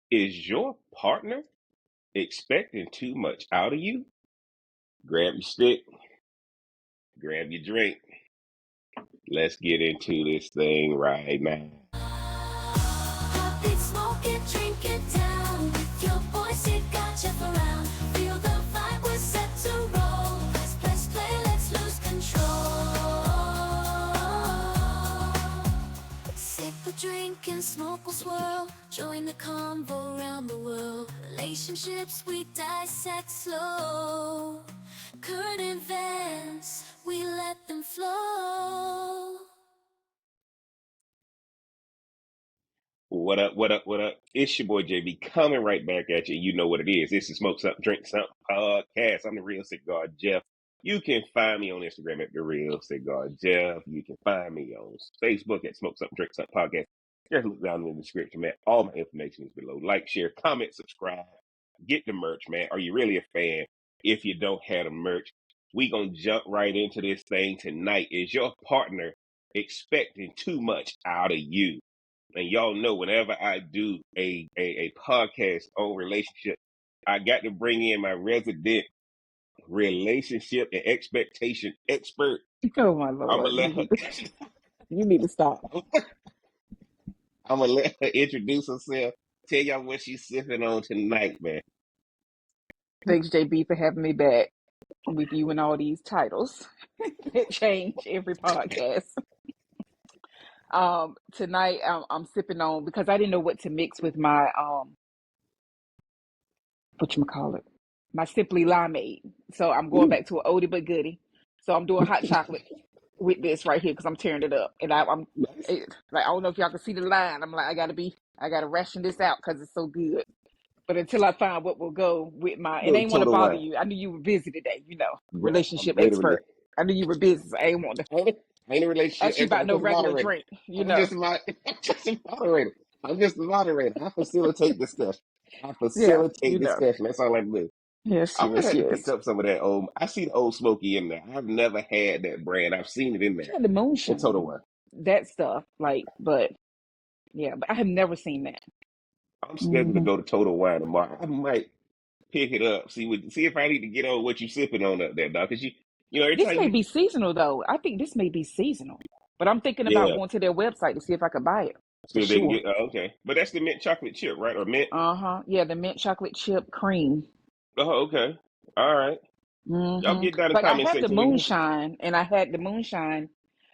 Is your partner expecting too much out of you? Grab your stick, grab your drink. Let's get into this thing right now. Pop it, smoke it, drink it down. With your boys, it got you around. Feel the vibe, we're set to roll. Press play, let's lose control. Sip a drink and smoke will swirl. Join the convo around the world. Relationships we dissect slow. Current events, we let them flow. What up, what up, what up? It's your boy JB coming right back at you. You know what it is. This is Smoke Something, Drink Something podcast. I'm the Real Cigar Jeff. You can find me on Instagram at the Real Cigar Jeff. You can find me on Facebook at Smoke Something, Drink Something podcast. Just look down in the description, man. All my information is below. Like, share, comment, subscribe. Get the merch, man. Are you really a fan? If you don't have the merch, we gonna jump right into this thing tonight. Is your partner expecting too much out of you? And y'all know whenever I do a podcast on relationship, I got to bring in my resident relationship and expectation expert. Oh my I'm gonna Lord. let her. You need to stop. I'm gonna let her introduce herself. Tell y'all what she's sipping on tonight, man. Thanks, JB, for having me back with you and all these titles that change every podcast. Tonight I'm sipping on because I didn't know what to mix with my whatchamacallit, my Simply Limeade. So I'm going Ooh, back to an oldie but goodie. So I'm doing hot chocolate with this right here because I'm tearing it up, and nice. like I don't know if y'all can see the line. I'm like I gotta ration this out because it's so good. But until I find what will go with my, and I Go ain't want to total bother wine. you. I knew you were busy today, Bruh, I'm relationship ain't a, rela- expert. I knew you were busy, so I ain't want to ain't a relationship ask you expert. about I'm no just a regular moderator. drink, I'm just a, I'm just a moderator. I'm just a moderator. I facilitate discussion. I Yeah, facilitate discussion. That's all I do. Yes, I'm gonna yes, have to pick yes. up some of that old. I see the Old Smoky in there. I've never had that brand. I've seen it in there. Yeah, the In Total moonshine, Wine. that stuff. But yeah, but I have never seen that. I'm scheduled to hmm go to Total Wine tomorrow. I might pick it up. See if I need to get on what you sipping on up there, dog. Cause every This time may you, be seasonal though. I think this may be seasonal. But I'm thinking about yeah, going to their website to see if I could buy it see for if they can sure. get. Okay, but that's the mint chocolate chip, right? Or mint. Uh-huh. Yeah, the mint chocolate chip cream. Oh, okay. All right. Y'all get down in the Like I comment have the section. We can. moonshine, and I had the moonshine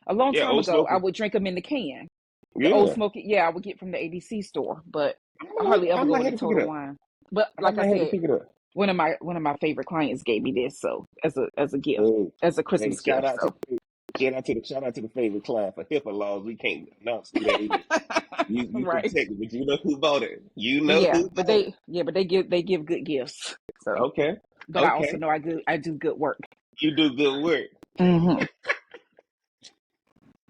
a long Yeah, time Old ago. I Smoky. would drink them in the can. The old Yeah. smoky, yeah, I would get from the ABC store, but I I hardly ever might go have into to pick it Total up. Wine. But I like I might have to said, pick it up. one of my favorite clients gave me this, so as a gift, Hey, as a hey, Christmas gift. So shout out to the favorite client for HIPAA laws. We can't announce who that is. You right, protect it, but you know who bought it. You know yeah, who bought it. but they give good gifts. So, Okay. but I also Okay. know I do good work. You do good work. hmm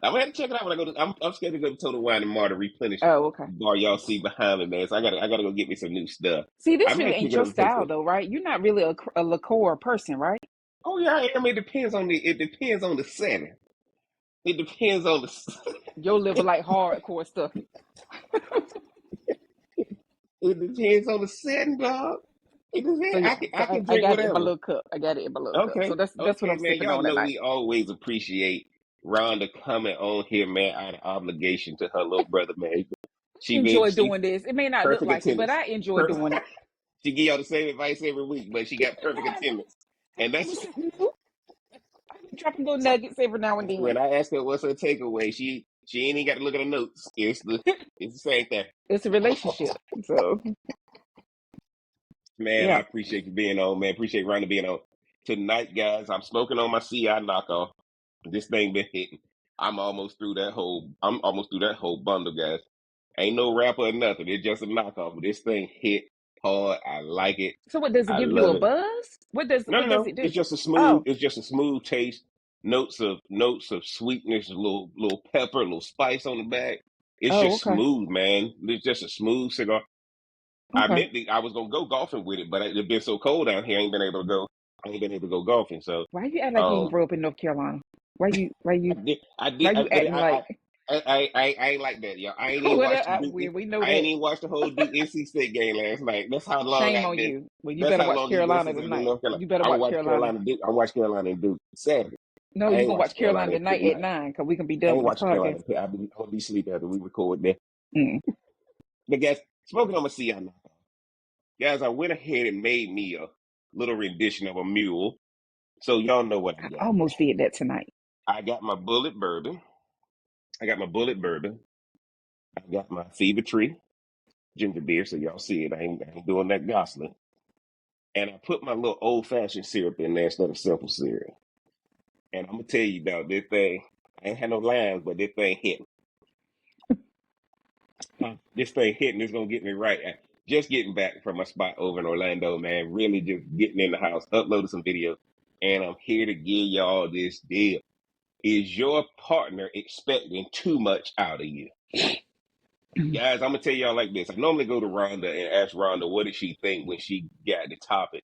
I'm gonna have to check it out when I go to. I'm scared to go to Total Wine tomorrow to replenish Oh, okay. the bar y'all see behind me, man. So I gotta go get me some new stuff. See, I this really might pick ain't it your up and taste style it. though, right? You're not really a liqueur person, right? Oh yeah, I am. It depends on the setting. It depends on the. Your liver like hardcore stuff. It depends on the setting, dog. It So depends. I yeah, can so I can I drink got it in my whatever. little cup. I got it in my little cup. So Okay, that's what okay, I'm man. sipping Y'all on know tonight. we always appreciate Rhonda coming on here, man, out of obligation to her little brother, man. I enjoy She doing this. It may not look perfect like it, but attendance. I enjoy Per- doing it. she give y'all the same advice every week, but she got perfect I know. attendance, and I be that's sitting there, I be dropping little nuggets every now and then. when I asked her what's her takeaway. She ain't even got to look at her notes. It's the same thing. It's a relationship. So Man, I yeah. appreciate you being on, man. Appreciate Rhonda being on tonight, guys. I'm smoking on my CI knockoff. This thing been hitting. I'm almost through that whole bundle, guys. Ain't no rapper or nothing. It's just a knockoff. But this thing hit hard. I like it. So what does it I give you a love it. buzz? No, no, What does no. it do? Oh, It's just a smooth taste. Notes of sweetness, a little pepper, a little spice on the back. It's oh, just okay, smooth, man. It's just a smooth cigar. okay. I was gonna go golfing with it, but it's been so cold down here. I ain't been able to go. I ain't been able to go golfing. So, Why you act like you ain't um, grow up in North Carolina? Why you why I you did, I why did, you but acting like? I ain't like that, y'all. I ain't even watched the Duke. we know I ain't that. even watched the whole Duke NC State game last night. That's how long Shame I've on been. you. Well, you That's better how watch long these Carolina lessons in tonight. North Carolina. You better I watch watch Carolina. Carolina Duke. I watch Carolina and Duke Saturday. No, I you're ain't gonna watching watch Carolina Carolina tonight at tonight. 9 because we can be I done ain't with this watching podcast. Carolina. I'll be asleep after we record that. Mm. But guys, smoking on my CI now. Guys, I went ahead and made me a little rendition of a mule. So y'all know what I I got. almost did that tonight. I got my bullet bourbon. I got my bullet bourbon. I got my Fever Tree ginger beer. So y'all see it. I ain't doing that gosling. And I put my little old fashioned syrup in there instead of simple syrup. And I'm gonna tell you, dog, this thing, I ain't had no lines, but this thing hitting. This thing hitting is gonna get me right. Just getting back from my spot over in Orlando, man. Really just getting in the house, uploaded some videos, and I'm here to give y'all this deal. Is your partner expecting too much out of you? Guys, I'm gonna tell y'all like this. I normally go to Rhonda and ask Rhonda what did she think when she got the topic.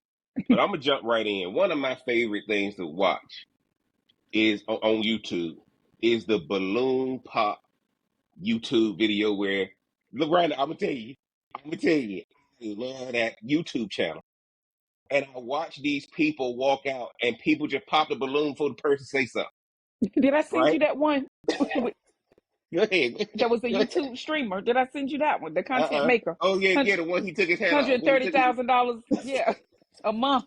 But I'm gonna jump right in. One of my favorite things to watch is on YouTube is the balloon pop YouTube video where look Rhonda, I'm gonna tell you, I love that YouTube channel. And I watch these people walk out and people just pop the balloon for the person to say something. Did I send you Right? that one? Go ahead. That was a Go ahead. YouTube streamer. Did I send you that one? The content maker. Oh yeah, yeah, the one he took his hat off. When he took his $130,000. Yeah, a month.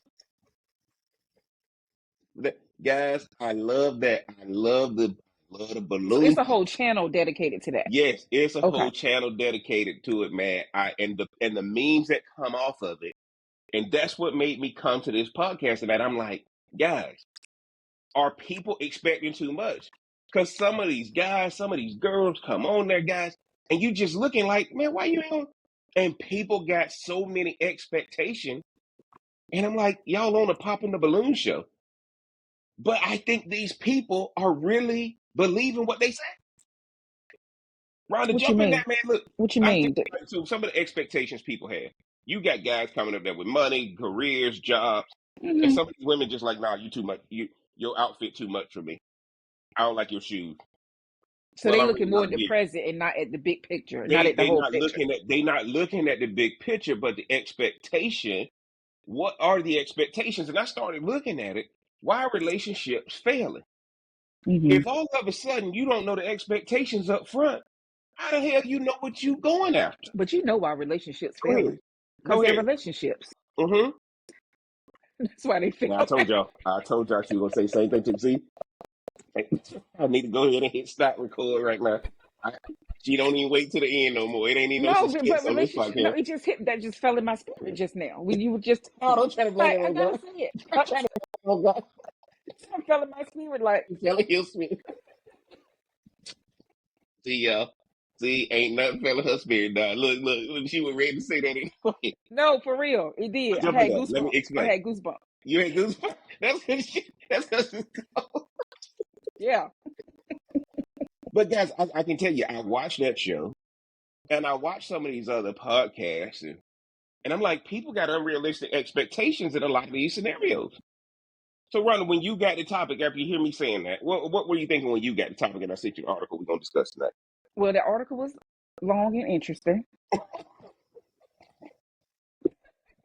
guys, I love that. I love the So it's balloon. a whole channel dedicated to that. Yes, it's a Okay. whole channel dedicated to it, man. And the memes that come off of it, and that's what made me come to this podcast. And that I'm like, guys, are people expecting too much? Because some of these guys, some of these girls come on there, guys, and you just looking like, man, why you ain't on? And people got so many expectations, and I'm like, y'all on a pop in the balloon show. But I think these people are really believing what they say. Rhonda, What you jump in mean? that, man. Look, What you I think mean? so. Some of the expectations people have. You got guys coming up there with money, careers, jobs, and Hmm. some of these women just like, nah, you too much. Your outfit too much for me. I don't like your shoes. So Well, they I looking really more at love the you. present and not at the big picture, not They at the they whole not picture. looking at they not looking at the big picture, but the expectation. What are the expectations? And I started looking at it. Why are relationships failing? Hmm. If all of a sudden you don't know the expectations up front, how the hell you know what you going after? But you know why relationships Go ahead. failing? Because Go they're ahead. relationships. Mm-hmm. That's why they Yeah, I fail. told y'all. I told y'all she was gonna say the same thing too. See, I need to go ahead and hit stop record right now. I, she don't even wait to the end no more. It ain't even no No, but suspense on this relationship. No, podcast. it just hit. That just fell in my spirit just now when you were just Oh, don't try to blame like, it I on gotta God. say it. Don't try to blame it on God. It fell in my spirit like, Fella he'll spit. See y'all. See, ain't nothing fell in her spirit, dog. Look. She was ready to say that anyway. no, for real, it did. I Jump in had there. Let me goosebumps. I explain. had goosebumps. You ain't good. That's good shit. That's good. Yeah. But guys, I can tell you, I watched that show and I watched some of these other podcasts, and I'm like, people got unrealistic expectations in a lot of these scenarios. So, Ronald, when you got the topic, after you hear me saying that, what were you thinking when you got the topic and I sent you the article we're going to discuss tonight? Well, the article was long and interesting,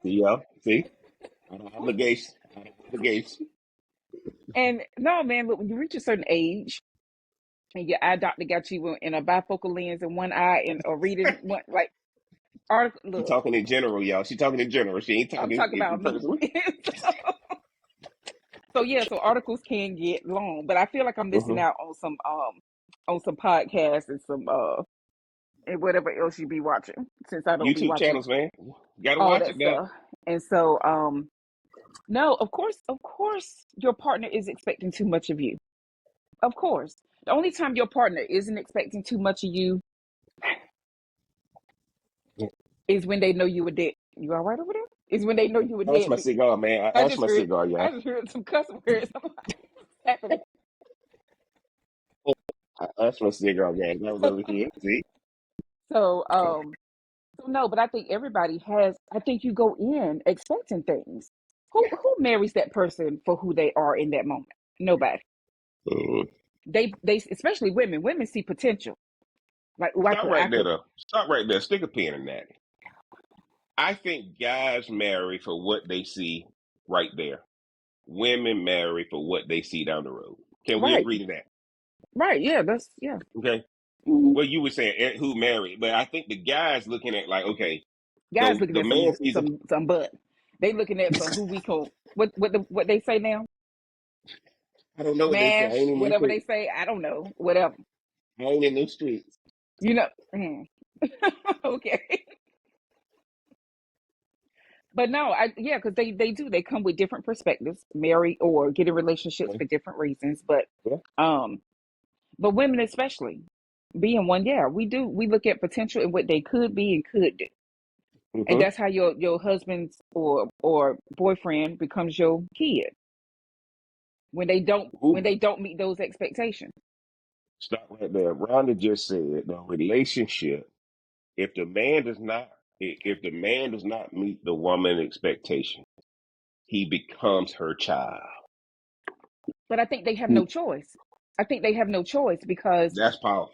See, y'all? See? I don't obligation. I don't obligation. and no, man. Look, when you reach a certain age, and your eye doctor got you in a bifocal lens in one eye and a reading one like article. She Look, talking in general, y'all. She talking in general. She ain't I'm talking talking about in me. person. So yeah, so articles can get long, but I feel like I'm missing Mm-hmm. out on some podcasts and some and whatever else you be watching since I don't be YouTube watching channels, man. Gotta all watch that it now. stuff. And so no, of course your partner is expecting too much of you. Of course. The only time your partner isn't expecting too much of you is when they know you a dead. You all right over there? Is when they know you a That's my deadbeat. cigar, man. I That's just my heard cigar, y'all. I just heard some cuss words. I'm like, what's happening? That's my cigar, gang. That was over here. See? So so no, but I think everybody has. I think you go in expecting things. Who marries that person for who they are in that moment? Nobody. Mm-hmm. They especially women. Women see potential. Like, oh, I Stop could, right I there, could. though. Stop right there. Stick a pin in that. I think guys marry for what they see right there. Women marry for what they see down the road. Can we Right, agree to that? right. Yeah, that's yeah. Okay. Hmm. Well, you were saying who married, but I think the guys looking at like, okay, Guys looking the at man sees a, some butt. They looking at some who we call what they say now. I don't know what they say. I Smash, ain't in them whatever they streets. say. I don't know. Whatever. I ain't in them streets. You know. Okay. But no, yeah, because they do. They come with different perspectives, marry or get in relationships Yeah. for different reasons. But Yeah. um, but women especially, being one, yeah, we do. We look at potential and what they could be and could do, and Mm-hmm. that's how your husband's or boyfriend becomes your kid when Ooh, they don't meet those expectations. stop right there. Rhonda just said the relationship. If the man does not, if the man does not meet the woman's expectation, he becomes her child. But I think they have no Ooh, choice. I think they have no choice because that's powerful.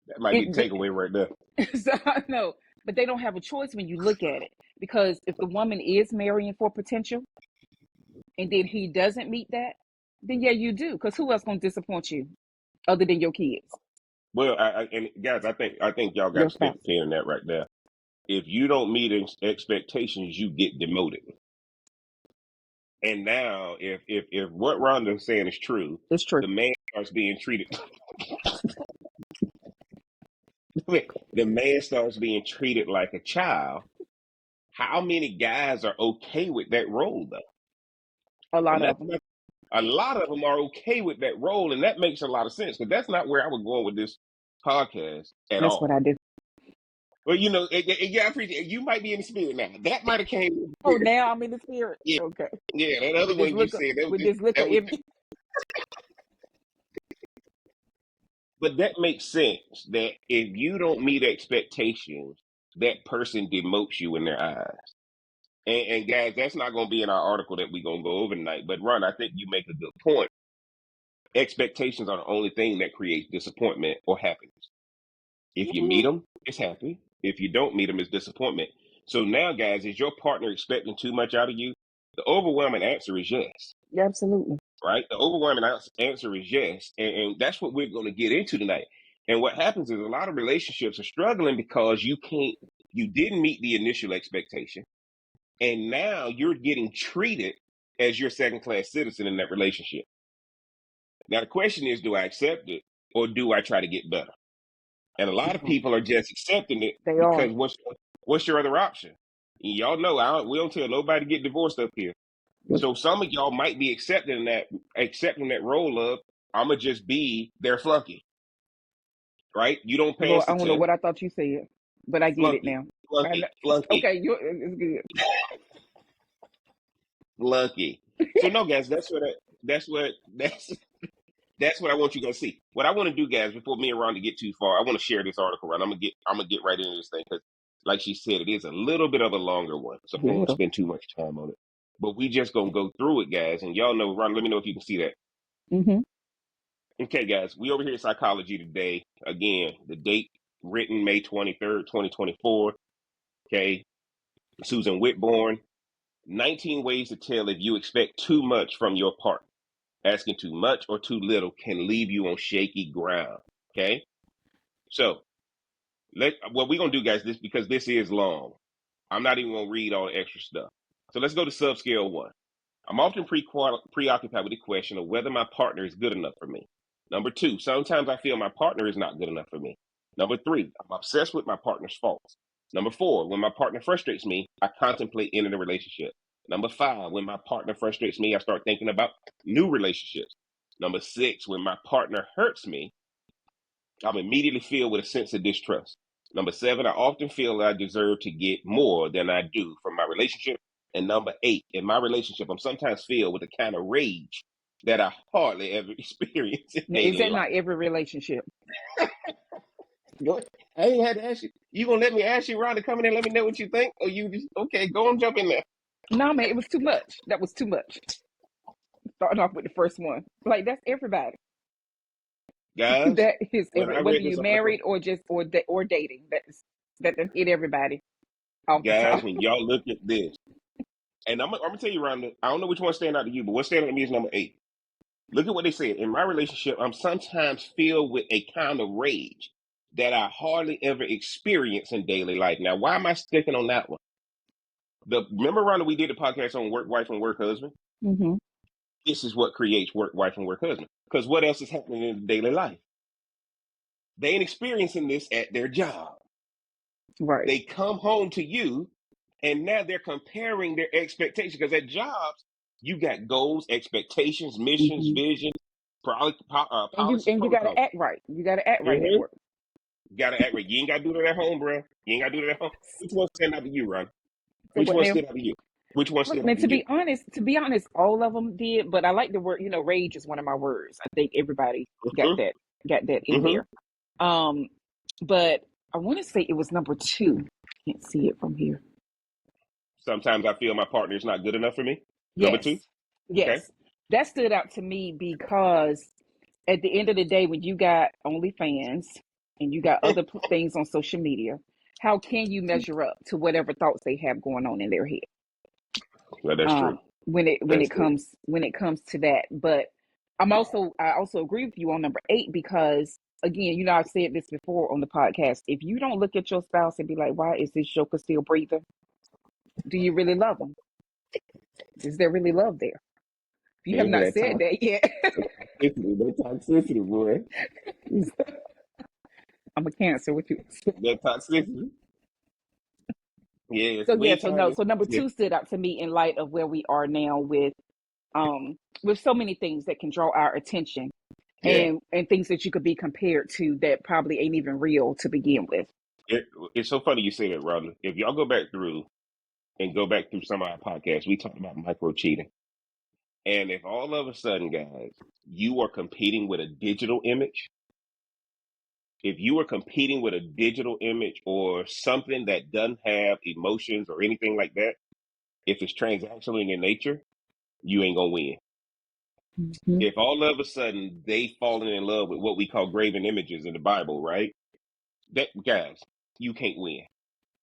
That might be the it. takeaway right there. So I know, but they don't have a choice when you look at it because if the woman is marrying for potential and then he doesn't meet that, then yeah, you do. Because who else gonna disappoint you other than your kids, Well, and guys, I think y'all got your to stick spouse? a pin in that right there. If you don't meet expectations, you get demoted. And now, if what Rhonda's saying is true, It's true. the man starts being treated. The man starts being treated like a child. How many guys are okay with that role, though? A And lot of that's them. not, a lot of them are okay with that role, and that makes a lot of sense because that's not where I was going with this podcast at That's what all. I do. Well, yeah, I appreciate you might be in the spirit now. That might have came in the Oh, spirit. now I'm in the spirit. Yeah, Okay, yeah. That other with this one you liquor, said that was with just this liquor that was. in me. But that makes sense that if you don't meet expectations, that person demotes you in their eyes. And guys, that's not going to be in our article that we're going to go over tonight. But Ron, I think you make a good point. Expectations are the only thing that creates disappointment or happiness. If you meet Mhm. them, it's happy. If you don't meet them, it's disappointment. So now, guys, is your partner expecting too much out of you? The overwhelming answer is yes. Absolutely. Right? The overwhelming answer is yes. And that's what we're going to get into tonight. And what happens is a lot of relationships are struggling because you didn't meet the initial expectation. And now you're getting treated as your second class citizen in that relationship. Now, the question is, do I accept it or do I try to get better? And a lot of Mhm. people are just accepting it They are. because what's your other option? And y'all know we don't tell nobody to get divorced up here. So some of y'all might be accepting that role of I'ma just be their flunky, right? You don't Lord, pass I the don't know test, what I thought you said, but I get it flunky, now. I know. flunky, flunky, Okay, it's good. flunky. So no, guys, that's what that's what I want you guys to see. What I want to do, guys, before me and Ron to get too far, I want to share this article. Ron, I'm gonna get right into this thing because, like she said, it is a little bit of a longer one, so I don't want to Little. spend too much time on it. But we just gonna go through it, guys, and y'all know, Ron. Let me know if you can see that. Mm-hmm. Okay, guys, we over here at Psychology Today. Again, the date written May 23rd, 2024. Okay, Susan Whitborn. 19 ways to tell if you expect too much from your partner. Asking too much or too little can leave you on shaky ground. Okay, so what we're gonna do, guys, this because this is long. I'm not even gonna read all the extra stuff. So let's go to subscale one. I'm often preoccupied with the question of whether my partner is good enough for me. Number two, sometimes I feel my partner is not good enough for me. Number three, I'm obsessed with my partner's faults. Number four, when my partner frustrates me, I contemplate ending a relationship. Number five, when my partner frustrates me, I start thinking about new relationships. Number six, when my partner hurts me, I'm immediately filled with a sense of distrust. Number seven, I often feel that I deserve to get more than I do from my relationship. And number eight, in my relationship, I'm sometimes filled with a kind of rage that I hardly ever experience in Now, is daily that not life. every relationship? Go ahead. I ain't had to ask you. You gonna let me ask you, Ron, to come in and let me know what you think? Or you just okay, go and jump in there. No, man, it was too much. That was too much. Starting off with the first one. Like, that's everybody. Guys, That is when I whether read this you're article, married or just or dating. That done hit everybody off the guys, top. when y'all look at this, and I'm gonna tell you, Rhonda, I don't know which one stand out to you, but what stand out to me is number 8. Look at what they said. In my relationship, I'm sometimes filled with a kind of rage that I hardly ever experience in daily life. Now, why am I sticking on that one? Remember, Rhonda, we did the podcast on work wife and work husband. Mm-hmm. This is what creates work wife and work husband. Because what else is happening in daily life? They ain't experiencing this at their job. Right. They come home to you, and now they're comparing their expectations. Because at jobs, you got goals, expectations, missions, Mm-hmm. vision, And policies, you got protocols. to act right. You got to act right at Mm-hmm. work. Gotta act right. You ain't gotta do that at home, bro. You ain't gotta do that at home. Which one stand out to you, Ron? Say Which what one now? stood out to you? Which one Look, stood out man. to you? To be honest, all of them did. But I like the word. Rage is one of my words. I think everybody got Mm-hmm. that in Mm-hmm. there. Um, but I want to say it was number 2. Can't see it from here. Sometimes I feel my partner is not good enough for me. Number 2. Yes, Okay. yes, that stood out to me because at the end of the day, when you got OnlyFans and you got other things on social media, how can you measure up to whatever thoughts they have going on in their head? Well, that's true. When it when That's it true. comes to that, but I also agree with you on number 8 because again, I've said this before on the podcast. If you don't look at your spouse and be like, "Why is this joker still breathing?" Do you really love them? Is there really love there? If you have There's not that said that yet, toxicity, that toxicity, boy. I'm a Cancer. What you? That toxicity. Yes. So We yeah, ain't so trying no, to. so number Yeah. 2 stood out to me in light of where we are now with so many things that can draw our attention Yeah. and things that you could be compared to that probably ain't even real to begin with. It, it's so funny you say that, Ron. If y'all go back through some of our podcasts, we talked about micro cheating. And if all of a sudden, guys, you are competing with a digital image, if you are competing with a digital image or something that doesn't have emotions or anything like that, if it's transactional in nature, you ain't gonna win. Mm-hmm. If all of a sudden they falling in love with what we call graven images in the Bible, right? That guys, you can't win.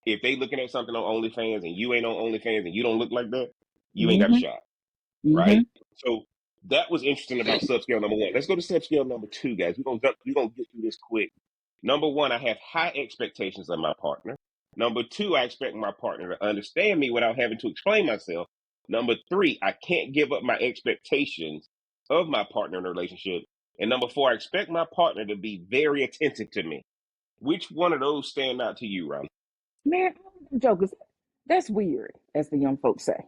If they looking at something on OnlyFans and you ain't on OnlyFans and you don't look like that, you ain't got a Mm-hmm. shot. Mm-hmm. Right? So that was interesting about subscale number 1. Let's go to subscale number 2, guys. We're gonna get through this quick. Number 1, I have high expectations of my partner. Number 2, I expect my partner to understand me without having to explain myself. Number 3, I can't give up my expectations of my partner in a relationship. And number 4, I expect my partner to be very attentive to me. Which one of those stand out to you, Ron? Man, jokers, that's weird, as the young folks say.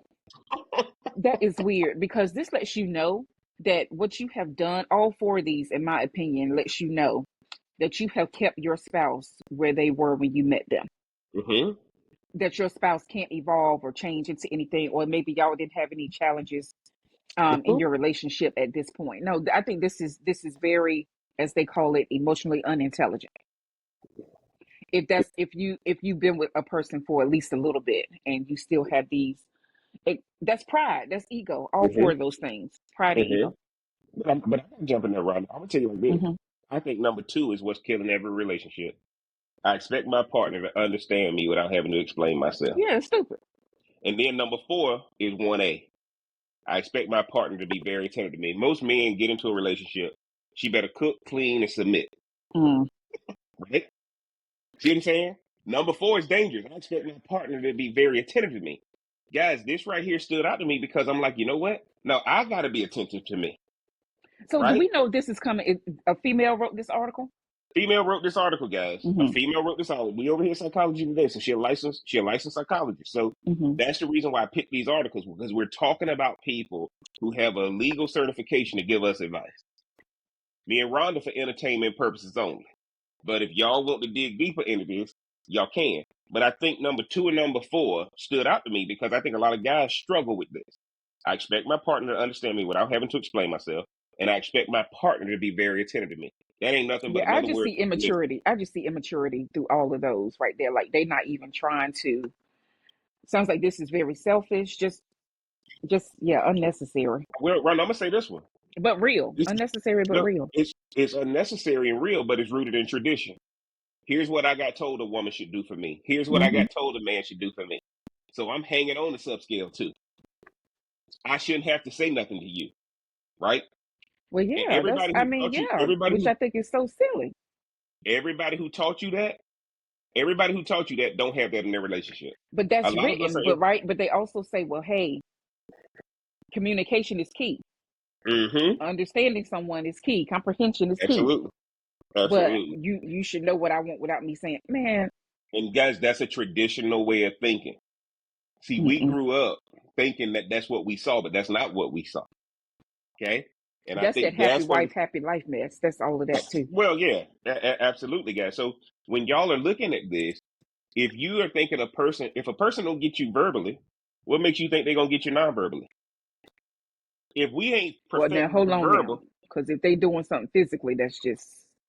That is weird because this lets you know that what you have done, all 4 of these, in my opinion, lets you know that you have kept your spouse where they were when you met them. Mm-hmm. That your spouse can't evolve or change into anything, or maybe y'all didn't have any challenges in Mm-hmm. your relationship at this point. No, I think this is very, as they call it, emotionally unintelligent. If you've been with a person for at least a little bit and you still have that's pride, that's ego, all 4 Mm-hmm. of those things, pride and Mm-hmm. ego. But I'm gonna jump in there, Ron. I'm gonna tell you like this. Hmm. I think number 2 is what's killing every relationship. I expect my partner to understand me without having to explain myself. Yeah, it's stupid. And then number 4 is 1A. I expect my partner to be very attentive to me. Most men get into a relationship. She better cook, clean, and submit. Mm. Right? See what I'm saying? Number 4 is dangerous. I expect my partner to be very attentive to me. Guys, this right here stood out to me because I'm like, you know what? No, I got to be attentive to me. So do Right? we know this is coming? A female wrote this article? Female wrote this article, guys. A Hmm. female wrote this article. We over here psychology today, so she a licensed psychologist. So Hmm. that's the reason why I picked these articles because we're talking about people who have a legal certification to give us advice. Me and Rhonda for entertainment purposes only. But if y'all want to dig deeper into this, y'all can. But I think number 2 and number 4 stood out to me because I think a lot of guys struggle with this. I expect my partner to understand me without having to explain myself, and I expect my partner to be very attentive to me. That ain't nothing but Yeah, I another just word see for listen. immaturity. I just see immaturity through all of those right there. Like they're not even trying to. Sounds like this is very selfish. Just yeah, unnecessary, Well, Ron, I'm gonna say this one. but real. This, Unnecessary, but no, real. It's unnecessary and real, but it's rooted in tradition. Here's what I got told a woman should do for me. Here's what I Mm-hmm. got told a man should do for me. So I'm hanging on the subscale too. I shouldn't have to say nothing to you, right? Well, And yeah, which I think is so silly. everybody who taught you that, everybody who taught you that don't have that in their relationship. But A that's lot of us written, are. but they also say, well, hey, communication is key. Mm-hmm. Understanding someone is key. Comprehension is key. Absolutely, But absolutely. you should know what I want without me saying, man. And guys, that's a traditional way of thinking. See, we Mm-mm. grew up thinking that that's what we saw, but that's not what we saw. Okay, and I That's that think happy that's where. wife, happy life mess. That's all of that too. Well, yeah, absolutely, guys. So when y'all are looking at this, if you are thinking if a person don't get you verbally, what makes you think they're gonna get you non-verbally? If we ain't Well, now perfecting hold the on now, verbal, because if they doing something physically, that's just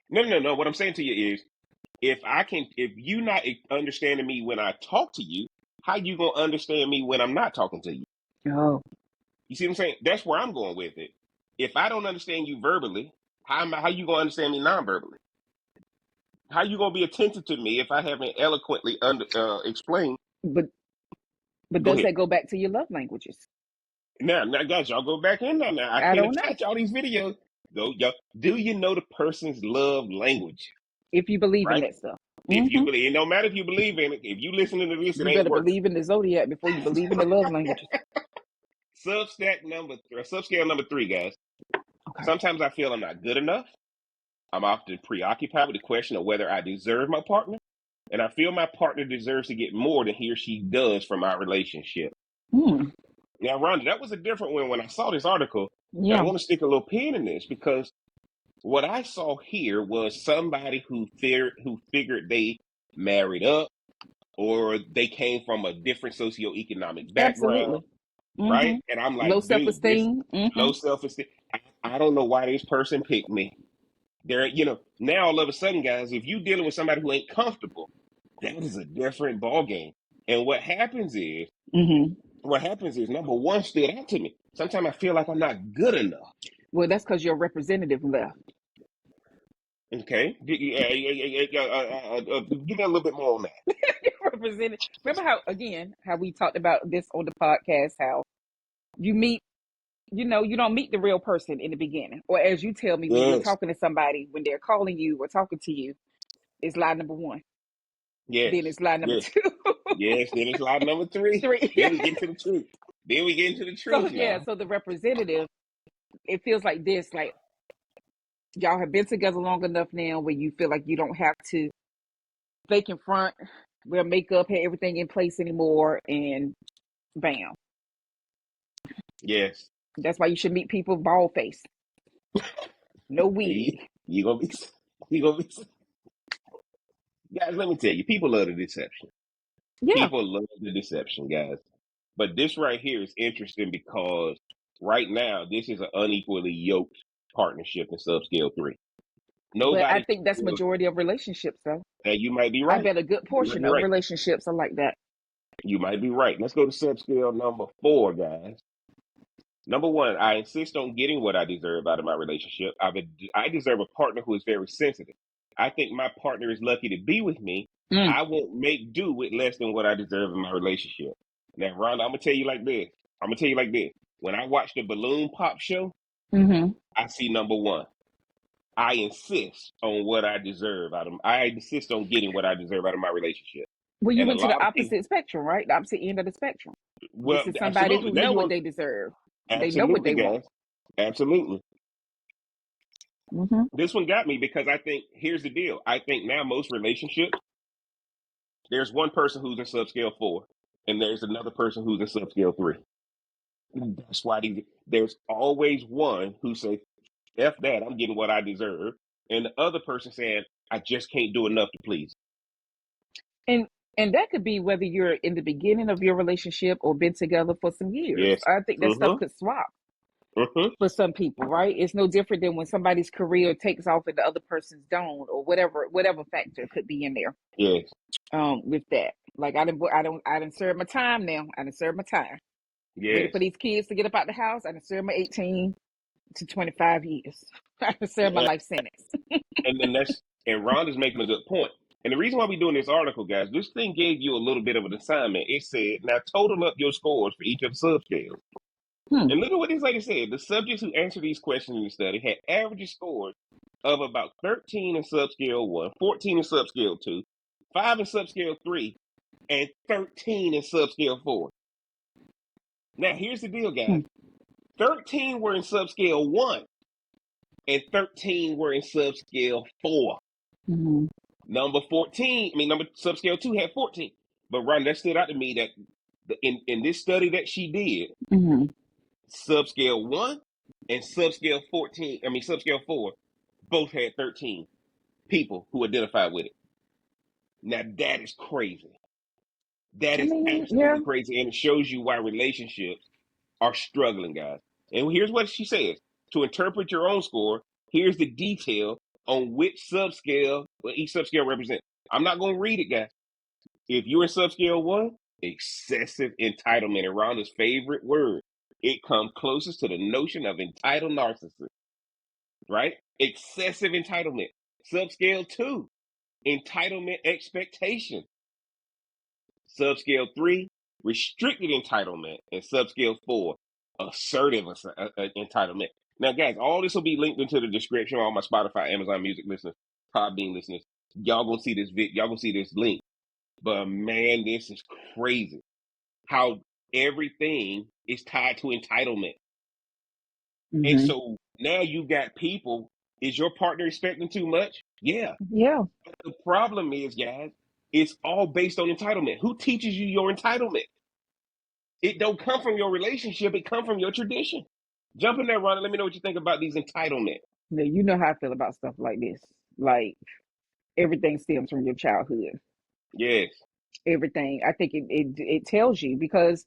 no. What I'm saying to you is, if you not understanding me when I talk to you, how you gonna understand me when I'm not talking to you? oh. You see what I'm saying? That's where I'm going with it. If I don't understand you verbally, how you gonna understand me non-verbally? How you gonna be attentive to me if I haven't eloquently explained? But Go does ahead. that go back to your love languages? Now, guys, y'all go back in there. Now, I I can't don't know. attach all these videos. Go, y'all. Do you know the person's love language? If you believe in Right? that stuff, If you hmm believe, no matter if you believe in it, if you listening to this, it you ain't better working. believe in the zodiac before you believe in the love languages. Subscale number three, guys. Okay. Sometimes I feel I'm not good enough. I'm often preoccupied with the question of whether I deserve my partner, and I feel my partner deserves to get more than he or she does from our relationship. Hmm. Now, Rhonda, that was a different one when I saw this article, and I Yeah. want to stick a little pin in this because what I saw here was somebody who figured they married up or they came from a different socioeconomic background, Absolutely. Hmm. right? And I'm Low like, self dude, this esteem. Hmm. low self-esteem. I don't know why this person picked me. Now all of a sudden, guys, if you dealing with somebody who ain't comfortable, that is a different ball game. And Hmm. what happens is number one stood out to me. Sometimes I feel like I'm not good enough. Well, that's because your representative left. Okay, give me a little bit more on that. Represented. Remember how we talked about this on the podcast? How you meet, you don't meet the real person in the beginning, or as you tell me when you're Yes, talking to somebody when they're calling you or talking to you, it's lie number one. yes, Then it's lie number yes, two, yes. Then it's slide number three. three. Then we get into the truth. Then we get into the So truth yeah, now. so the representative, it feels like this, like y'all have been together long enough now where you feel like you don't have to fake in front, wear makeup, have everything in place anymore, and bam. Yes, That's why you should meet people bald face, no you, wig. you gonna be, you gonna be. Guys, let me tell you, people love the deception. Yeah, People love the deception, guys. But this right here is interesting because right now this is an unequally yoked partnership in subscale three. but I Nobody think that's feels, majority of relationships, though. and you might be I right. bet a good You might portion be of right. relationships are like that. You might be right. Let's go to subscale number four, guys. Number one, I insist on getting what I deserve out of my relationship. I deserve a partner who is very sensitive. I think my partner is lucky to be with me. Mm. I won't make do with less than what I deserve in my relationship. Now, Rhonda, I'm gonna tell you like this. I'm gonna tell you like this. When I watch the balloon pop show, Mm-hmm. I see number one. I insist on what I deserve out of. I insist on getting what I deserve out of my relationship. Well, you And a went to the lot of people, opposite spectrum, right? The opposite end of the spectrum. well, This is somebody absolutely. who Now know you what want, they deserve. They know what absolutely, they want. guys, absolutely. Mm-hmm. This one got me because I think here's the deal. I think now most relationships, there's one person who's in subscale four, and there's another person who's in subscale three. And that's why there's always one who say, "F that, I'm getting what I deserve," and the other person saying, "I just can't do enough to please." And that could be whether you're in the beginning of your relationship or been together for some years. Yes. I think that stuff Mm-hmm. could swap Mm-hmm. for some people, right? It's no different than when somebody's career takes off and the other person's don't, or whatever factor could be in there. Yes. With that, like I didn't serve my time now. I didn't serve my time. Ready Yes. for these kids to get up out the house. I didn't serve my 18. to 25 years. I can serve my Yeah, life sentence. and Rhonda's making a good point. And the reason why we're doing this article, guys, this thing gave you a little bit of an assignment. It said, now total up your scores for each of the subscales. Hmm. And look at what this lady said. The subjects who answered these questions in the study had average scores of about 13 in subscale 1, 14 in subscale 2, 5 in subscale 3, and 13 in subscale 4. Now, here's the deal, Hmm. guys. 13 were in subscale 1, and 13 were in subscale 4. Mm-hmm. Number subscale 2 had 14. But Ron, that stood out to me that in this study that she did, Mm-hmm. subscale 1 and subscale 4 both had 13 people who identified with it. Now that is crazy. That I is mean, yeah. absolutely crazy. And it shows you why relationships are struggling, guys. And here's what she says. To interpret your own score, here's the detail on which subscale, what each subscale represents. I'm not going to read it, guys. If you're in subscale 1, excessive entitlement, and Rhonda's favorite word, it comes closest to the notion of entitled narcissist, right? Excessive entitlement. Subscale 2, entitlement expectation. Subscale 3, restricted entitlement. And subscale 4, assertive entitlement. Now, guys, all this will be linked into the description on my Spotify, Amazon Music listeners, Podbean listeners. Y'all gonna see this y'all gonna see this link. But man, this is crazy. How everything is tied to entitlement. And Mm-hmm. so now you got people, is your partner expecting too much? Yeah. Yeah. The problem is, guys, it's all based on entitlement. Who teaches you your entitlement? It don't come from your relationship. It come from your tradition. Jump in there, Ron, and let me know what you think about these entitlement. Now, you know how I feel about stuff like this. Like, everything stems from your childhood. Yes. Everything. I think it tells you because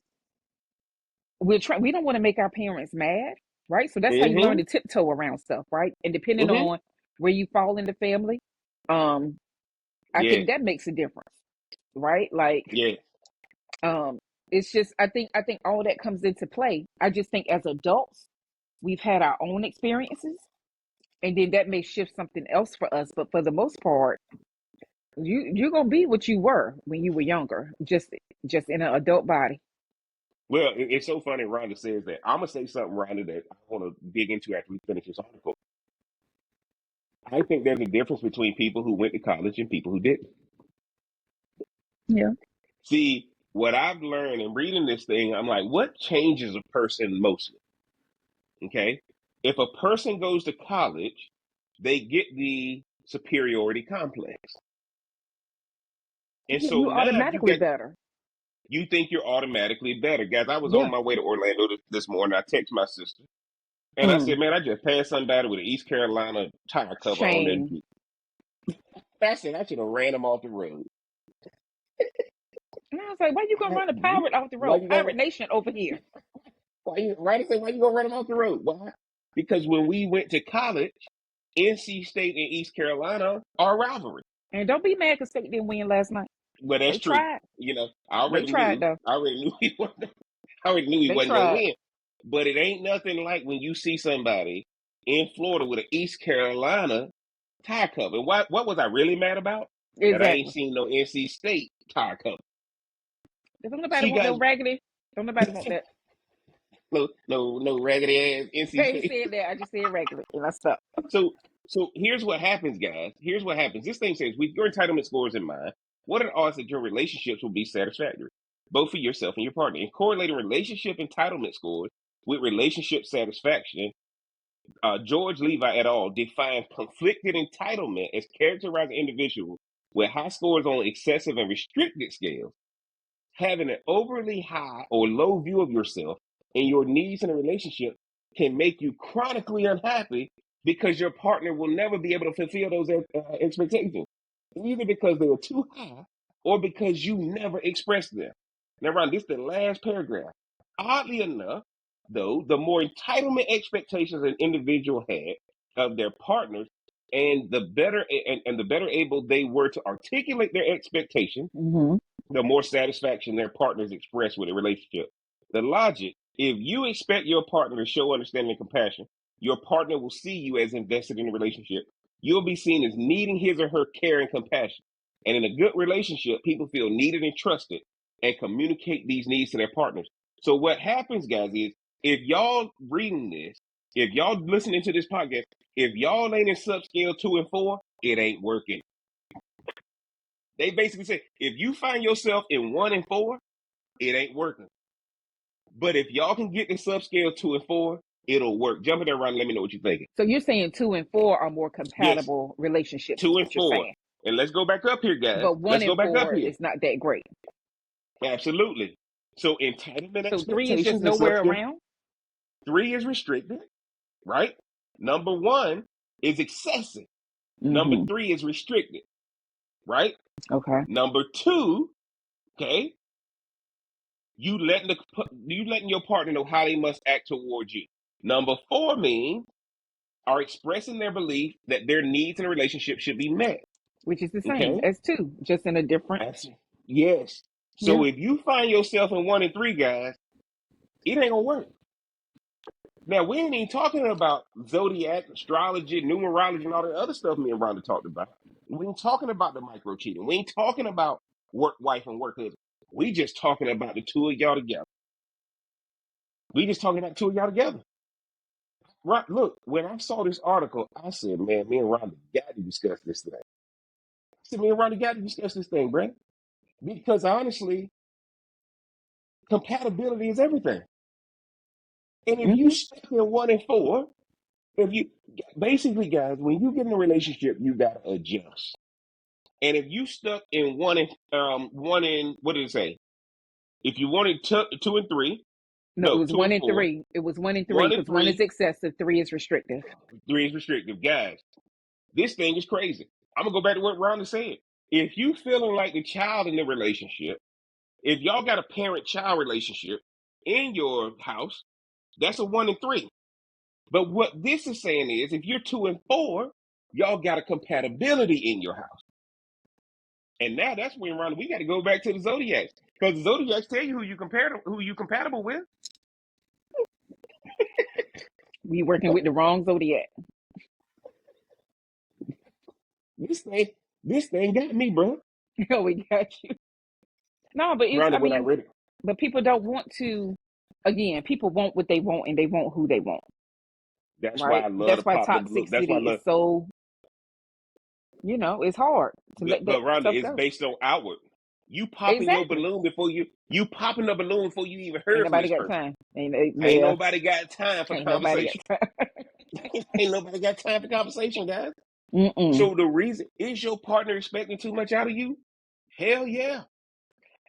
we don't want to make our parents mad, right? So that's how you learn Mm-hmm. to tiptoe around stuff, right? And depending Mm-hmm. on where you fall in the family, um, I think Yes. that makes a difference, right? Like, Yes. um, it's just I think all that comes into play. I just think as adults, we've had our own experiences, and then that may shift something else for us. But for the most part, you're gonna be what you were when you were younger, just in an adult body. Well, it's so funny Rhonda says that. I'm gonna say something, Rhonda, that I want to dig into after we finish this article. I think there's a difference between people who went to college and people who didn't. Yeah. See, what I've learned in reading this thing, I'm like, what changes a person mostly? Okay. If a person goes to college, they get the superiority complex. And Yeah, so you now automatically better. you think you're automatically better. Guys, I was on Yeah. my way to Orlando this morning. I text my sister and I said, Mm. man, I just passed somebody with an East Carolina tire cover on their Shame. Jeep. I said, I should have ran them off the road. And I was like, why you gonna run a pirate off the Why road? you Pirate gonna Nation over here. why you gonna run them off the road? Why? Because when we went to college, NC State and East Carolina are a rivalry. And don't be mad because State didn't win last night. Well, that's They true. tried. You know, They tried though. I already knew he They wasn't gonna tried. win. But it ain't nothing like when you see somebody in Florida with an East Carolina tire cover. And what was I really mad about? That I ain't Exactly. seen no NC State tire cover. If don't nobody See, want no guys, raggedy, don't nobody want that. no raggedy ass I NC ain't State. said that. I just said regular. And I stopped. So, so here's what happens, guys. Here's what happens. This thing says, with your entitlement scores in mind, what are the odds that your relationships will be satisfactory, both for yourself and your partner? And correlating relationship entitlement scores with relationship satisfaction, George Levi et al. Defines conflicted entitlement as characterizing individuals with high scores on excessive and restricted scales, having an overly high or low view of yourself and your needs in a relationship can make you chronically unhappy because your partner will never be able to fulfill those expectations, either because they are too high or because you never expressed them. Now, Ron, this is the last paragraph. Oddly enough, though, the more entitlement expectations an individual had of their partners, and the better able they were to articulate their expectations, Mm-hmm. the more satisfaction their partners express with a relationship. The logic, if you expect your partner to show understanding and compassion, Your partner will see you as invested in the relationship. You'll be seen as needing his or her care and compassion. And in a good relationship, people feel needed and trusted and communicate these needs to their partners. So what happens, guys, is if y'all reading this, if y'all listening to this podcast, if y'all ain't in subscale 2 and 4, it ain't working. They basically say if you find yourself in 1 and 4, it ain't working. But if y'all can get in subscale 2 and 4, it'll work. Jump in there, Ron. Let me know what you're thinking. So you're saying 2 and 4 are more Yes, compatible relationships, is two and what you're four. saying. And let's go back up here, guys. But 1 Let's go and back up 4 here. is not that great. Absolutely. So entitlement So 3 is just expectations and nowhere subscale. around. 3 is restricted, right? Number 1 is excessive. Number Mm-hmm. 3 is restricted, right? Okay. Number 2, okay, you letting your partner know how they must act towards you. Number 4 means are expressing their belief that their needs in a relationship should be met. Which is the same Okay? as 2, just in a different. Yes. Yeah. So if you find yourself in 1 and 3, guys, it ain't gonna work. Now we ain't even talking about zodiac, astrology, numerology, and all that other stuff me and Rhonda talked about. We ain't talking about the micro cheating. We ain't talking about work wife and work husband. We just talking about the two of y'all together. We just talking about the two of y'all together. Right? Look, when I saw this article, I said, man, me and Rhonda got to discuss this thing. I said, me and Rhonda got to discuss this thing, Brent. Because honestly, compatibility is everything. And if you Mm-hmm. stuck in 1 and 4, if you basically, guys, when you get in a relationship, you gotta adjust. And if you stuck in what did it say? If you wanted 2 and 3, No, it no, was two one and and four, 3. It was 1 and 3 one and because 1 is three, excessive, 3 is restrictive. 3 is restrictive, guys. This thing is crazy. I'm gonna go back to what Rhonda said. If you feeling like the child in the relationship, if y'all got a parent-child relationship in your house, that's a 1 and 3. But what this is saying is, if you're 2 and 4, y'all got a compatibility in your house. And now that's when Rhonda, we got to go back to the zodiacs because the zodiacs tell you who you compatible with. We working with the wrong zodiac. This thing, this thing got me, bro. Oh, we got you. No, but it's, I Rhonda, when I mean, read it, but people don't want to, again, people want what they want and they want who they want, that's why right? I love to That's why pop the blue. That's why I toxicity is love. so, it's hard to let But that Rhonda, stuff it's go. based on outward. You popping your Exactly. balloon before you popping the balloon before you even Ain't heard from nobody this got person. time. Ain't Yeah, nobody got time for ain't nobody conversation. got time. Ain't nobody got time for conversation, guys. Mm-mm. So the reason is your partner expecting too much out of you? Hell yeah.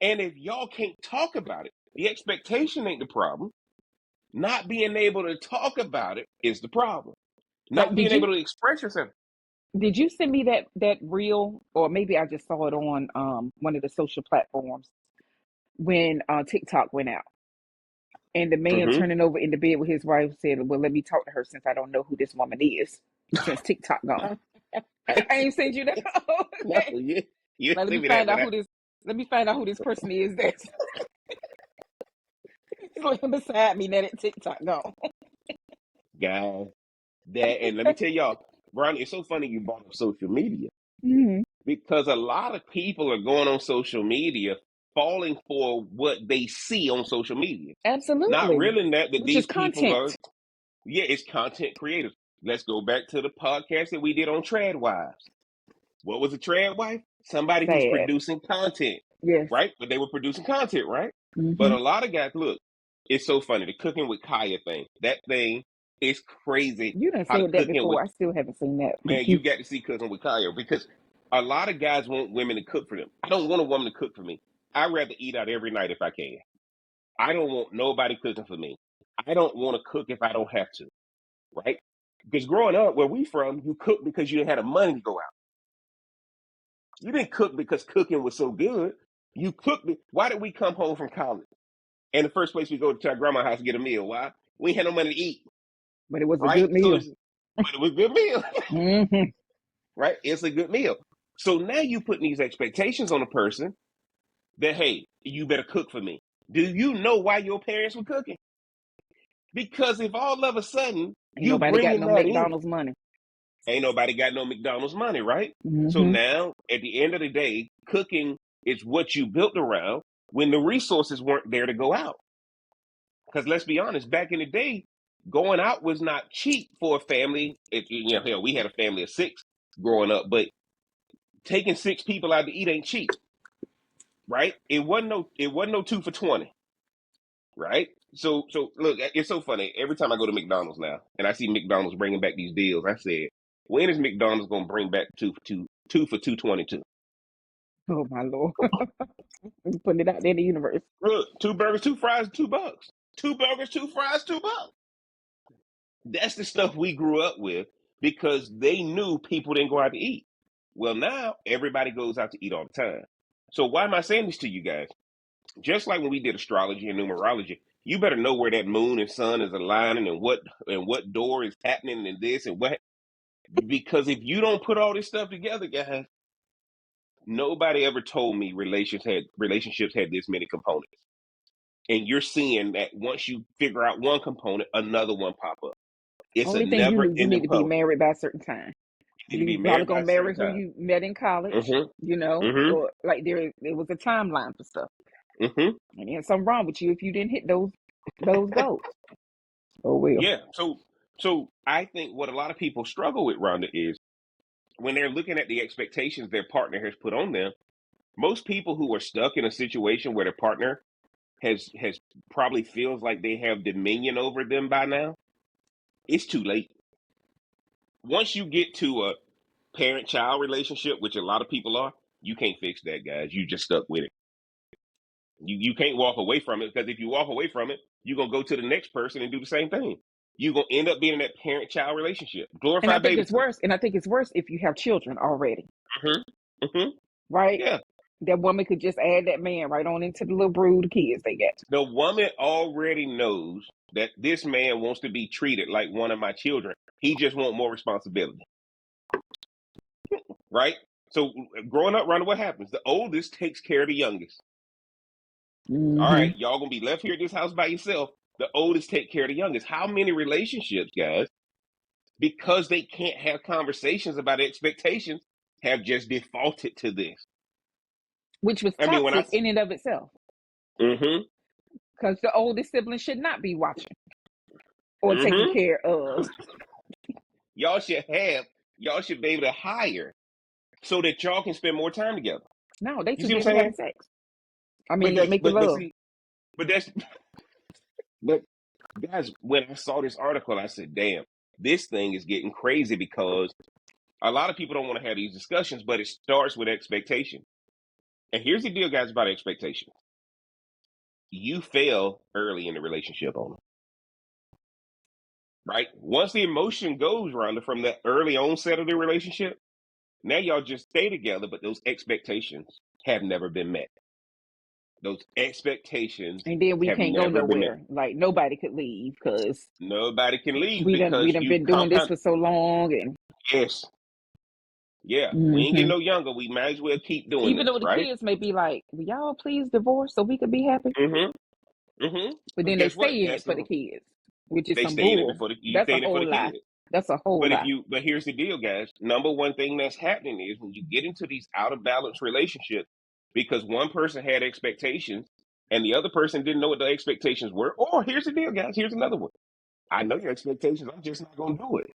And if y'all can't talk about it, the expectation ain't the problem. Not being able to talk about it is the problem. Like, Not being able to express yourself. did you send me that reel, or maybe I just saw it on one of the social platforms when TikTok went out, and the man Mm-hmm. turning over in the bed with his wife said, "Well, let me talk to her since I don't know who this woman is since TikTok gone." I ain't sent you that. No, Okay. you Now let see me me that, find out but who this. Let me find out who this person is that's living beside me that at TikTok gone. guys, that, and let me tell y'all, Brian, it's so funny you brought up social media Hmm. because a lot of people are going on social media falling for what they see on social media, not Absolutely, realizing that which is these people content. are, yeah, it's content creators. Let's go back to the podcast that we did on Trad Wives. What was a trad wife? Somebody who's Sad. producing content, Yes. right? But they were producing content, right? But Hmm. a lot of guys, look, it's so funny. The cooking with Kaya thing, that thing is crazy. You done How the said that cooking with, before. I still haven't seen that. man, you got to see cooking with Kaya because a lot of guys want women to cook for them. I don't want a woman to cook for me. I'd rather eat out every night if I can. I don't want nobody cooking for me. I don't want to cook if I don't have to, right? Because growing up, where we from, you cook because you didn't have the money to go out. You didn't cook because cooking was so good. You cooked it. Why did we come home from college? And the first place we go to our grandma's house to get a meal. Why? We had no money to eat, But it was a right? good So meal. but it was a good meal, Hmm. right? It's a good meal. So now you putting these expectations on a person that, hey, you better cook for me. Do you know why your parents were cooking? Because if all of a sudden Ain't you nobody got bringing no that in, McDonald's money. ain't nobody got no McDonald's money, right? So Mm-hmm. now, at the end of the day, cooking is what you built around when the resources weren't there to go out. Because let's be honest, back in the day, going out was not cheap for a family. Hell, we had a family of 6 growing up, but taking 6 people out to eat ain't cheap, right? It wasn't no 2 for 20, right? So look, it's so funny. Every time I go to McDonald's now and I see McDonald's bringing back these deals, I said, when is McDonald's going to bring back 2 for $2.22? Oh my Lord. Putting it out there in the universe. Look, 2 burgers, 2 fries, $2. 2 burgers, 2 fries, $2. That's the stuff we grew up with because they knew people didn't go out to eat. Well, now everybody goes out to eat all the time. So why am I saying this to you guys? Just like when we did astrology and numerology, you better know where that moon and sun is aligning and what door is happening and this and what. Because if you don't put all this stuff together, guys, nobody ever told me relationships had this many components. And you're seeing that once you figure out one component, another one pop up. It's a Only thing you never knew, you need ending to be puzzle. married by a certain time. You need to be You probably married by gonna a certain marry who time. you met in college, Mm-hmm. or like there was a timeline for stuff. Mm-hmm. And there's something wrong with you if you didn't hit those goals. Oh well. Yeah. So I think what a lot of people struggle with, Rhonda, is when they're looking at the expectations their partner has put on them. Most people who are stuck in a situation where their partner has probably feels like they have dominion over them by now, it's too late. Once you get to a parent-child relationship, which a lot of people are, you can't fix that, guys. You just stuck with it. You can't walk away from it because if you walk away from it, you're gonna go to the next person and do the same thing. You're gonna end up being in that parent-child relationship. And I Glorified think it's babysitter. worse. And I think it's worse if you have children already, Mm-hmm. Mm-hmm. right? Yeah. That woman could just add that man right on into the little brood of kids they got. The woman already knows that this man wants to be treated like one of my children. He just want more responsibility, right? So growing up, Rhonda, what happens? The oldest takes care of the youngest. All Mm-hmm. right, y'all gonna be left here at this house by yourself. The oldest take care of the youngest. How many relationships, guys, because they can't have conversations about expectations, have just defaulted to this? Which was I mean, when I, toxic in and of itself, mm-hmm, because the oldest sibling should not be watching or taking mm-hmm, care of. y'all should have, y'all should be able to hire so that y'all can spend more time together. No, they You too see what I'm busy having saying? sex. I But mean, that's, making but love. see, but that's, but guys, when I saw this article, I said, damn, this thing is getting crazy because a lot of people don't want to have these discussions, but it starts with expectation. And here's the deal, guys, about expectations. You fail early in the relationship on them, right? Once the emotion goes, Rhonda, from the early onset of the relationship, now y'all just stay together, but those expectations have never been met. Those expectations And then we have can't go never been met. nowhere. Like nobody could leave because Nobody can leave we because done you been doing this compound. for so long. And Yes, yeah, we ain't hmm getting no younger. We might as well keep doing even this, though the right? kids may be like, will y'all please divorce so we could be happy? Mm-hmm. Mm-hmm. But But then they guess what? stay in it for the kids, which is They some stay in it bull. before you That's stay a in it for whole the lie. kids. That's a whole lie. But here's the deal, guys. Number one thing that's happening is when you get into these out of balance relationships, because one person had expectations and the other person didn't know what the expectations were. Or here's the deal, guys. Here's another one. I know your expectations. I'm just not gonna do it.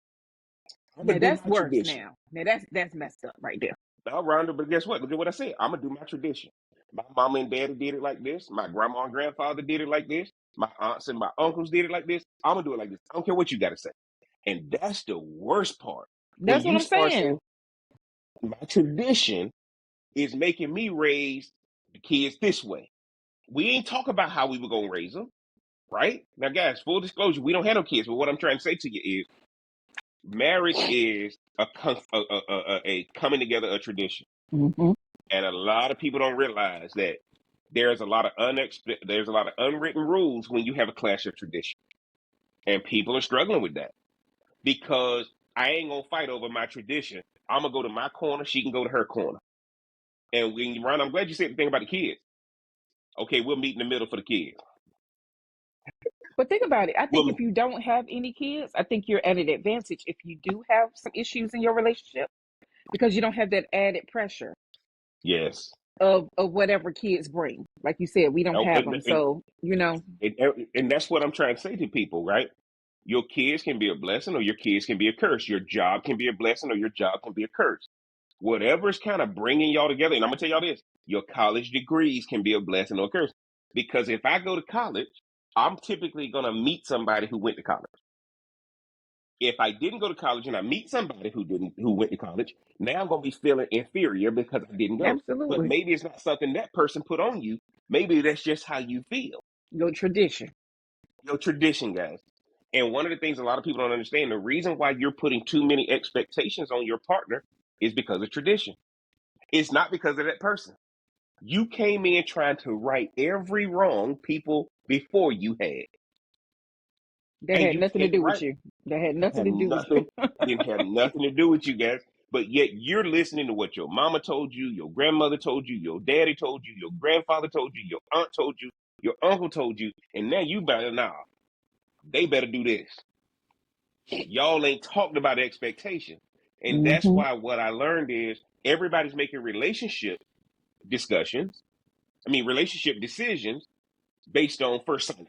I'm Now gonna do that's my worse. tradition. Now that's messed up right there. Now, Rhonda, but guess what? Look at what I said. I'm gonna do my tradition. My mama and daddy did it like this. My grandma and grandfather did it like this. My aunts and my uncles did it like this. I'm gonna do it like this. I don't care what you gotta say. And that's the worst part. When That's what you I'm start saying saying. my tradition is making me raise the kids this way. We ain't talk about how we were gonna raise them, right? Now, guys, full disclosure, we don't have no kids. But what I'm trying to say to you is, marriage is a coming together, a tradition, Hmm. and a lot of people don't realize that there's a lot of unwritten rules when you have a clash of tradition, and people are struggling with that because I ain't gonna fight over my tradition. I'm gonna go to my corner. She can go to her corner. And when you run, I'm glad you said the thing about the kids. Okay, we'll meet in the middle for the kids. But think about it. I think Well, if you don't have any kids, I think you're at an advantage if you do have some issues in your relationship because you don't have that added pressure yes. of whatever kids bring. Like you said, we don't Oh, have them. So, and that's what I'm trying to say to people, right? Your kids can be a blessing or your kids can be a curse. Your job can be a blessing or your job can be a curse. Whatever's kind of bringing y'all together, and I'm going to tell y'all this, your college degrees can be a blessing or a curse. Because if I go to college, I'm typically going to meet somebody who went to college. If I didn't go to college and I meet somebody who went to college, now I'm going to be feeling inferior because I didn't go. But absolutely. maybe it's not something that person put on you. Maybe that's just how you feel. Your tradition. Your tradition, guys. And one of the things a lot of people don't understand, the reason why you're putting too many expectations on your partner is because of tradition. It's not because of that person. You came in trying to right every wrong people before you had, That and had you nothing to can't do with right. you. That had It nothing had to do with nothing. It didn't have nothing to do with you guys. But yet you're listening to what your mama told you, your grandmother told you, your daddy told you, your grandfather told you, your aunt told you, your uncle told you, and now you better they better do this. Y'all ain't talked about expectation. And you. that's why what I learned is everybody's making relationship decisions based on first sight.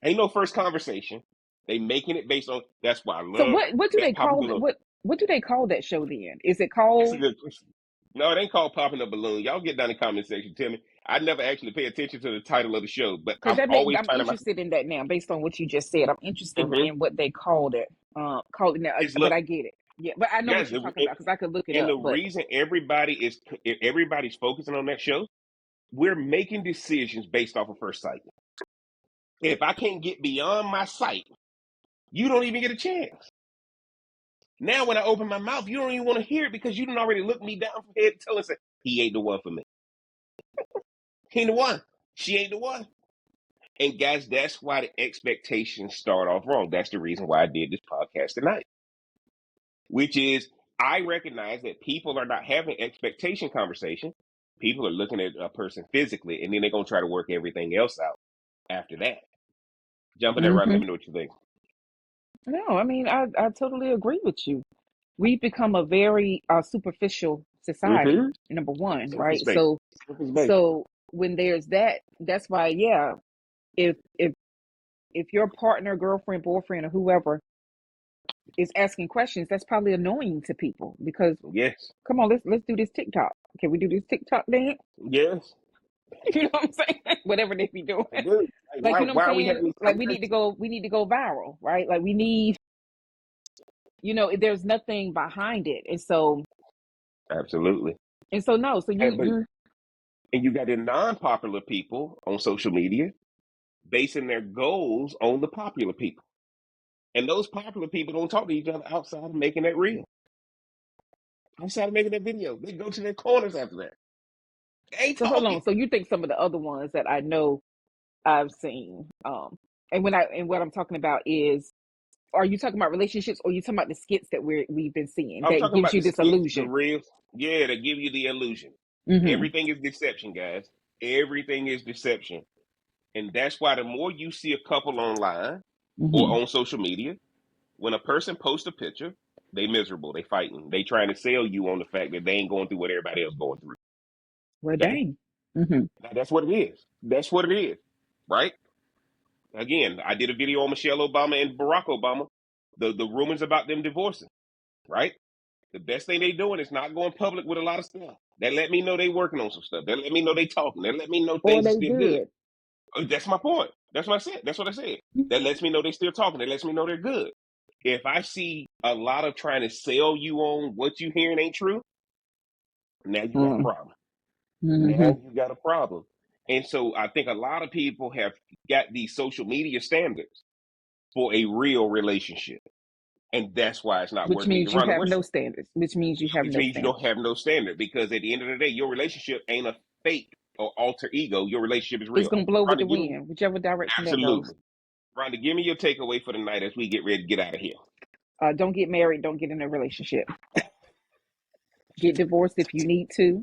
Ain't no first conversation. They making it based on that's why I So love what do that they popping call balloon. what do they call that show then? Is it That's a called? good question. No, it ain't called popping a balloon. Y'all get down in the comment section. Tell me. I never actually pay attention to the title of the show, but Because I'm finding my. interested in that now, based on what you just said. I'm interested Mm-hmm. in what they called it. Called it now, It's but look, I get it. Yeah, but I know what guys, you're talking about because I could look it and up. the But reason everybody's focusing on that show, we're making decisions based off of first sight. If I can't get beyond my sight, you don't even get a chance. Now, when I open my mouth, you don't even want to hear it because you didn't already look me down from head to toe and say, he ain't the one for me. He ain't the one. She ain't the one. And guys, that's why the expectations start off wrong. That's the reason why I did this podcast tonight, which is I recognize that people are not having expectation conversation. People are looking at a person physically, and then they're going to try to work everything else out after that. Jump in there, right? Let hmm me know what you think. no, I mean I totally agree with you. We've become a very superficial society. Mm-hmm. Number one, Surface right? base. So Surface base. when there's that, that's why if if if your partner, girlfriend, boyfriend, or whoever is asking questions, that's probably annoying to people because Yes. come on, let's do this TikTok. Can we do this TikTok dance? Yes. You know what I'm saying? Whatever they be doing. I do. Like, Like, why, you know what why I'm are we saying? having these Like conversations? we need to go viral, right? Like we need, there's nothing behind it. Absolutely. And so no, so And, but, you and you got the non-popular people on social media basing their goals on the popular people. And those popular people don't talk to each other outside of making that reel, outside of making that video. They go to their corners after that. They ain't so hold on. talking. So you think some of the other ones that I know I've seen, and what I'm talking about is, are you talking about relationships or are you talking about the skits that we've been seeing I'm that talking gives about you the this skits, the illusion? reels. Yeah, they give you the illusion. Mm-hmm. Everything is deception, guys. Everything is deception. And that's why the more you see a couple online or Mm-hmm. on social media, when a person posts a picture, they miserable, they fighting, they trying to sell you on the fact that they ain't going through what everybody else going through. Well, Okay, dang. Mm-hmm. now, that's what it is. That's what it is, right? Again, I did a video on Michelle Obama and Barack Obama, the rumors about them divorcing, right? The best thing they doing is not going public with a lot of stuff. That let me know they working on some stuff. That let me know they talking. That let me know Or things are they still good. good. That's my point. That's what I said. That's what I said. That Mm-hmm. lets me know they still talking. That lets me know they're good. If I see a lot of trying to sell you on what you hearing ain't true, now you got a problem. Mm-hmm. Now you got a problem. And so I think a lot of people have got these social media standards for a real relationship. And that's why it's not Which working. means you Rhonda, have no standards. Which means you have which no means you don't standards. have no standard because at the end of the day, your relationship ain't a fake or alter ego. Your relationship is It's real. gonna blow with the Rhonda, give me wind, whichever direction that goes. absolutely. Rhonda, give me your takeaway for the night as we get ready to get out of here. Don't get married. Don't get in a relationship. Get divorced if you need to.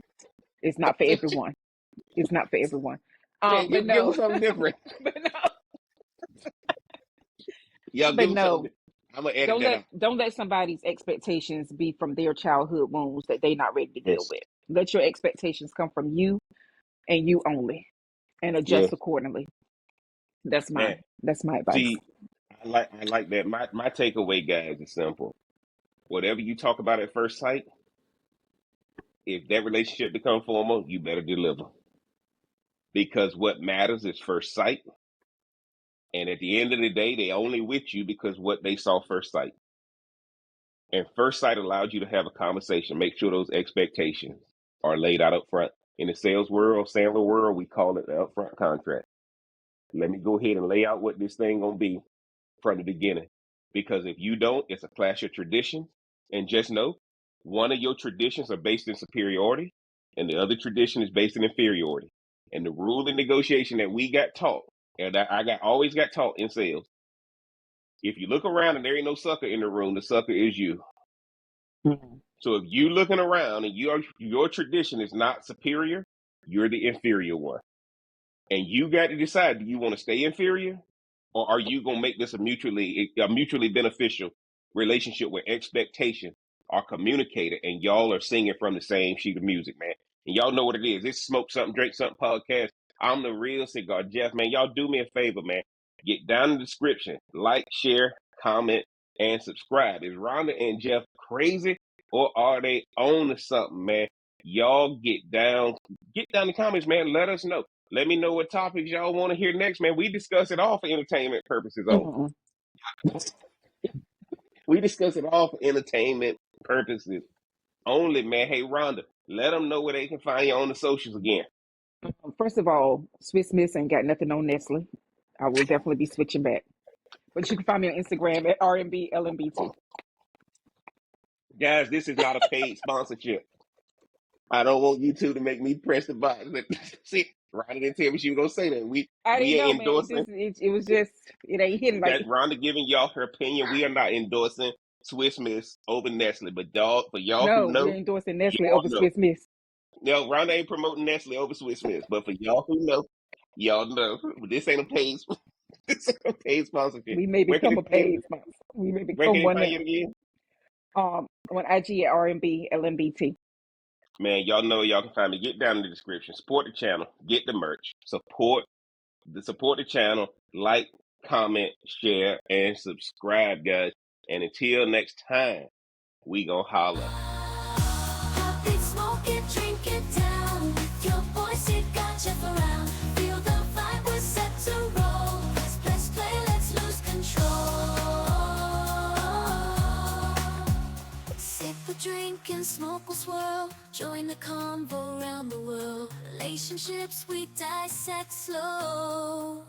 It's not for everyone. It's not for everyone. Man, But give no, us something different. but no. Y'all But give them no, something. I'm gonna edit that out. don't let somebody's expectations be from their childhood wounds that they're not ready to deal Yes. with. Let your expectations come from you and you only, and adjust Yes. accordingly. Man. That's my advice. See, I like that. My takeaway, guys, is simple. Whatever you talk about at first sight, if that relationship become formal, you better deliver. Because what matters is first sight. And at the end of the day, they only with you because what they saw first sight. And first sight allowed you to have a conversation. Make sure those expectations are laid out up front. In the sales world, Sandler world, we call it the upfront contract. Let me go ahead and lay out what this thing gonna be from the beginning. Because if you don't, it's a clash of traditions. And just know, one of your traditions are based in superiority, and the other tradition is based in inferiority. And the rule of negotiation that we got taught, and I got always got taught in sales, if you look around and there ain't no sucker in the room, the sucker is you. Mhm. So if you looking around and your tradition is not superior, you're the inferior one. And you got to decide: do you want to stay inferior, or are you gonna make this a mutually beneficial relationship where expectations are communicated and y'all are singing from the same sheet of music, man? And y'all know what it is. It's Smoke Something, Drink Something podcast. I'm the real cigar Jeff, man. Y'all do me a favor, man. Get down in the description, like, share, comment, and subscribe. Is Rhonda and Jeff crazy, or are they on to something, man? Y'all get down in the comments, man. Let us know. Let me know what topics y'all want to hear next, man. We discuss it all for entertainment purposes only. Mhm. We discuss it all for entertainment purposes only, man. Hey, Rhonda, let them know where they can find you on the socials again. First of all, Swiss Miss ain't got nothing on Nestle. I will definitely be switching back. But you can find me on Instagram at RMB LMBT. Guys, this is not a paid sponsorship. I don't want you two to make me press the button. See, Rhonda didn't tell me she was gonna say that. We I we didn't know, ain't man. endorsing It was just it ain't hitting like that. Rhonda giving y'all her opinion. We are not endorsing Swiss Miss over Nestle, but dog, for y'all who no. We're know, endorsing Nestle y'all over know. Swiss Miss. No, Rhonda ain't promoting Nestle over Swiss Miss, but for y'all who know, y'all know. This ain't a paid, this ain't a paid sponsorship. We may Where can become they a find you? paid sponsor. We may Where can become they one find now. you again? On IG at RMB LMBT. Man, y'all know y'all can find me. Get down in the description. Support the channel. Get the merch. Support the channel. Like, comment, share, and subscribe, guys. And until next time, we gonna holla. Pop it, smoke it, drink it down. With your voice, it got Jeff around. Feel the vibe, we're set to roll. Press play, let's lose control. Sip a drink and smoke a swirl. Join the convo around the world. Relationships we dissect slow.